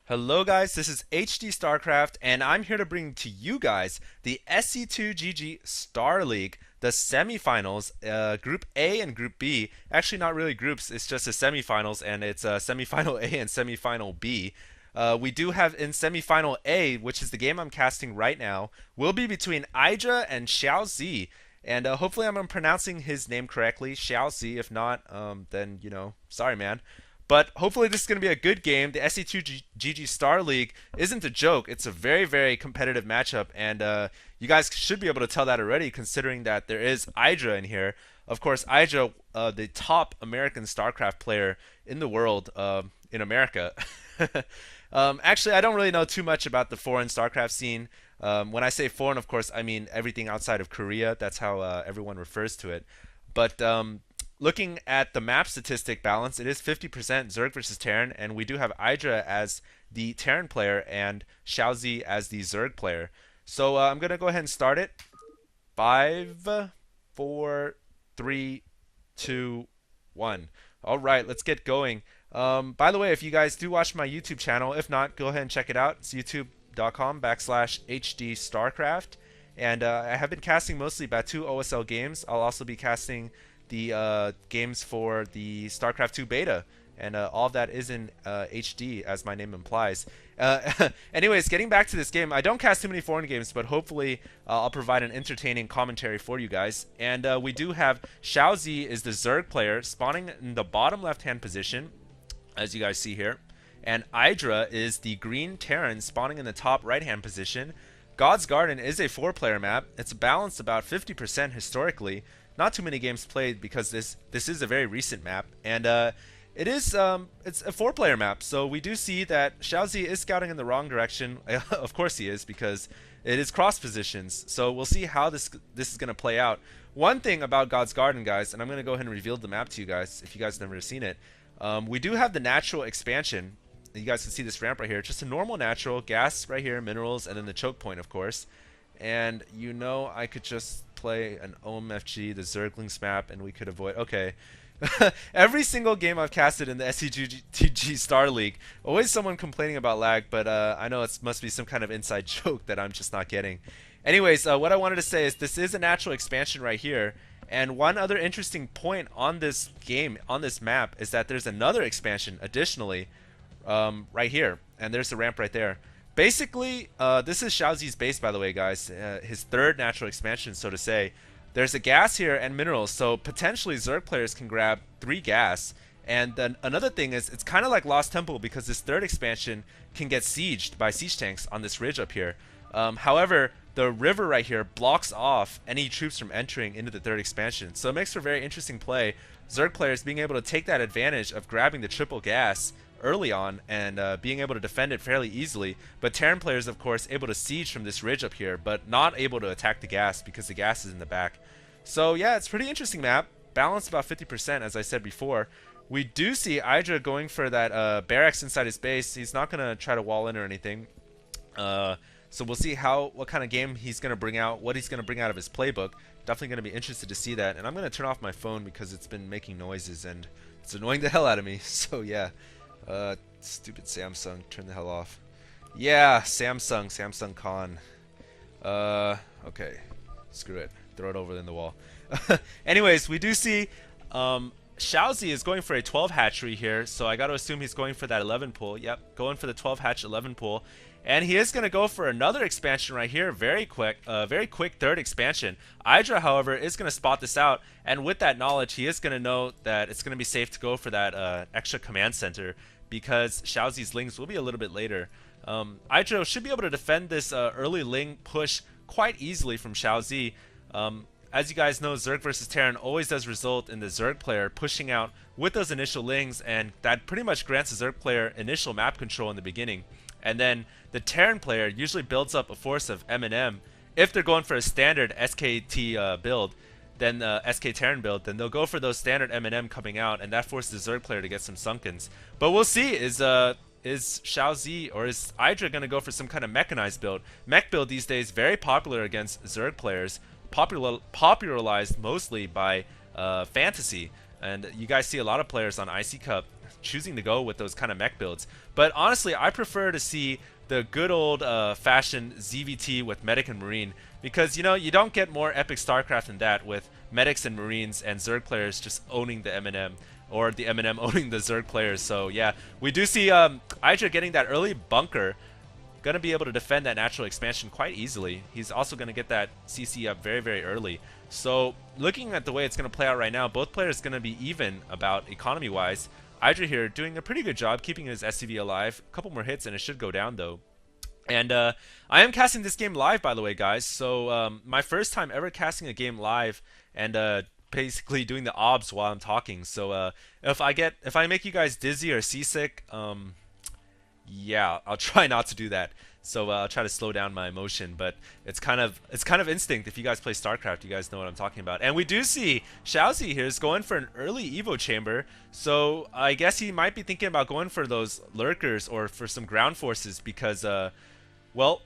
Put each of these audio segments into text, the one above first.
Hello guys, this is HDstarcraft and I'm here to bring to you guys the SC2GG Starleague, the semifinals, Group A and Group B. Actually not really groups, it's just the semifinals and it's semifinal A and semifinal B. We do have in semifinal A, which is the game I'm casting right now, will be between Idra and Xia0zl. And hopefully I'm pronouncing his name correctly, Xia0zl. If not, then, sorry man. But hopefully this is going to be a good game. The SC2GG Star League isn't a joke. It's a very, very competitive matchup, and you guys should be able to tell that already, considering that there is Idra in here. Of course, Idra, the top American StarCraft player in the world, in America. Actually, I don't really know too much about the foreign StarCraft scene. When I say foreign, of course, I mean everything outside of Korea. That's how everyone refers to it. But looking at the map statistic balance, it is 50% Zerg versus Terran, and we do have Idra as the Terran player and Xia0zl as the Zerg player. So I'm going to go ahead and start it. 5, 4, 3, 2, 1. All right, let's get going. By the way, if you guys do watch my YouTube channel, if not, go ahead and check it out. It's youtube.com/HDstarcraft. And I have been casting mostly Batu OSL games. I'll also be casting the games for the StarCraft 2 beta, and all of that is in HD, as my name implies. Anyways, getting back to this game, I don't cast too many foreign games, but hopefully I'll provide an entertaining commentary for you guys. And we do have Xia0zl is the Zerg player, spawning in the bottom left-hand position, as you guys see here. And Idra is the green Terran, spawning in the top right-hand position. God's Garden is a 4-player map. It's balanced about 50% historically. Not too many games played because this is a very recent map, and it's a 4-player map. So we do see that Xia0zl is scouting in the wrong direction. Of course he is, because it is cross positions. So we'll see how this is going to play out. One thing about God's Garden, guys, and I'm going to go ahead and reveal the map to you guys if you guys have never seen it. We do have the natural expansion. You guys can see this ramp right here. Just a normal natural, gas right here, minerals, and then the choke point, of course. And I could just play an OMFG, the Zerglings map, and we could avoid. Okay. Every single game I've casted in the SC2GG Star League, always someone complaining about lag, but I know it must be some kind of inside joke that I'm just not getting. Anyways, what I wanted to say is this is a natural expansion right here. And one other interesting point on this game, on this map, is that there's another expansion additionally right here. And there's the ramp right there. Basically, this is Xia0zl's base, by the way, guys. His third natural expansion, so to say. There's a gas here and minerals, so potentially Zerg players can grab 3 gas. And then another thing is, it's kind of like Lost Temple, because this third expansion can get sieged by siege tanks on this ridge up here. However, the river right here blocks off any troops from entering into the third expansion. So it makes for a very interesting play. Zerg players being able to take that advantage of grabbing the triple gas early on and being able to defend it fairly easily, but Terran players, of course, able to siege from this ridge up here, but not able to attack the gas because the gas is in the back. So yeah, it's a pretty interesting map, balanced about 50%, as I said before. We do see Idra going for that barracks inside his base. He's not going to try to wall in or anything. So we'll see what kind of game he's going to bring out, what he's going to bring out of his playbook. Definitely going to be interested to see that. And I'm going to turn off my phone because it's been making noises and it's annoying the hell out of me. So yeah. Stupid Samsung, turn the hell off. Yeah, Samsung Con. Okay, screw it, throw it over in the wall. Anyways, we do see Xia0zl is going for a 12 hatchery here, so I got to assume he's going for that 11 pull. Yep, going for the 12 hatch 11 pull. And he is going to go for another expansion right here, very quick third expansion. Idra, however, is going to spot this out, and with that knowledge, he is going to know that it's going to be safe to go for that extra command center, because Xia0zl's lings will be a little bit later. Idra should be able to defend this early ling push quite easily from Xia0zl. As you guys know, Zerg versus Terran always does result in the Zerg player pushing out with those initial lings, and that pretty much grants the Zerg player initial map control in the beginning. And then the Terran player usually builds up a force of M&M. If they're going for a standard SKT build, then SK Terran build, then they'll go for those standard M&M coming out, and that forces the Zerg player to get some sunkens. But we'll see, is Xia0zl or is Idra going to go for some kind of mechanized build? Mech build these days very popular against Zerg players, popularized mostly by Fantasy. And you guys see a lot of players on IC Cup choosing to go with those kind of mech builds. But honestly, I prefer to see the good old fashioned ZVT with Medic and Marine, because, you know, you don't get more epic StarCraft than that with Medics and Marines and Zerg players just owning the M&M, or the M&M owning the Zerg players. So yeah, we do see Idra getting that early bunker, gonna be able to defend that natural expansion quite easily. He's also gonna get that CC up very, very early. So looking at the way it's gonna play out right now, both players gonna be even about economy-wise. Idra here doing a pretty good job keeping his SCV alive. A couple more hits and it should go down though. And I am casting this game live, by the way, guys. So my first time ever casting a game live, and basically doing the obs while I'm talking. So if I make you guys dizzy or seasick, yeah, I'll try not to do that. So I'll try to slow down my emotion, but it's kind of instinct. If you guys play StarCraft, you guys know what I'm talking about. And we do see Xia0zl here is going for an early Evo chamber. So I guess he might be thinking about going for those lurkers or for some ground forces, because well,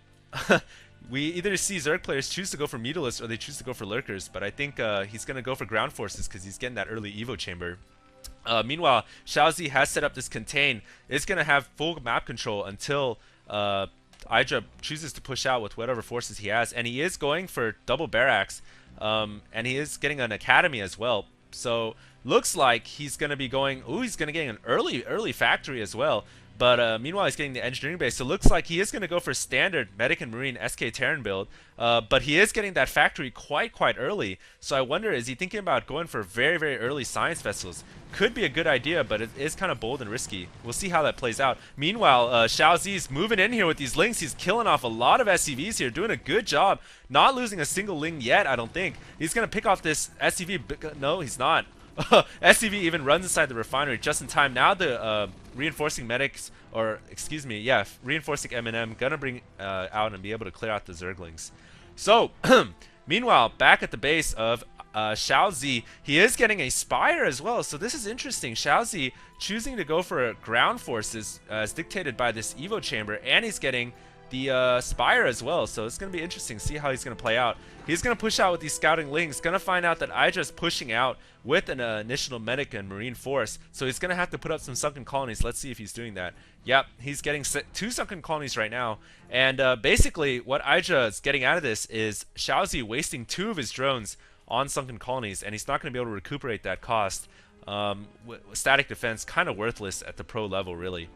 we either see Zerg players choose to go for Mutalisks or they choose to go for lurkers. But I think he's gonna go for ground forces because he's getting that early Evo chamber. Meanwhile, Xia0zl has set up this contain. It's going to have full map control until Idra chooses to push out with whatever forces he has. And he is going for double barracks, and he is getting an academy as well. So looks like he's going to be going... Ooh, he's going to get an early factory as well. But meanwhile, he's getting the engineering base. So it looks like he is going to go for standard Medic and Marine SK Terran build. But he is getting that factory quite early. So I wonder, is he thinking about going for very, very early science vessels? Could be a good idea, but it is kind of bold and risky. We'll see how that plays out. Meanwhile, Xia0zl's moving in here with these links. He's killing off a lot of SCVs here, doing a good job. Not losing a single ling yet, I don't think. He's going to pick off this SCV. No, he's not. SCV even runs inside the refinery just in time. Now the reinforcing medics, or excuse me, yeah, reinforcing M&M gonna bring out and be able to clear out the Zerglings. So meanwhile, back at the base of Xia0zl, he is getting a Spire as well. So this is interesting. Xia0zl choosing to go for ground forces as dictated by this Evo chamber, and he's getting the Spire as well. So it's going to be interesting to see how he's going to play out. He's going to push out with these scouting links. Going to find out that Idra's pushing out with an initial medic and marine force. So he's going to have to put up some sunken colonies. Let's see if he's doing that. Yep, he's getting 2 sunken colonies right now. And basically what Idra is getting out of this is Xia0zl wasting 2 of his drones on sunken colonies, and he's not going to be able to recuperate that cost. Static defense kind of worthless at the pro level, really.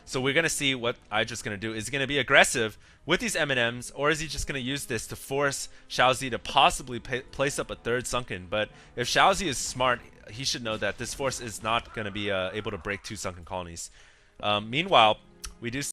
So we're going to see what Idra's going to do. Is he going to be aggressive with these M&Ms, or is he just going to use this to force Xia0zl to possibly place up a 3rd sunken? But if Xia0zl is smart, he should know that this force is not going to be able to break 2 sunken colonies. Meanwhile, we do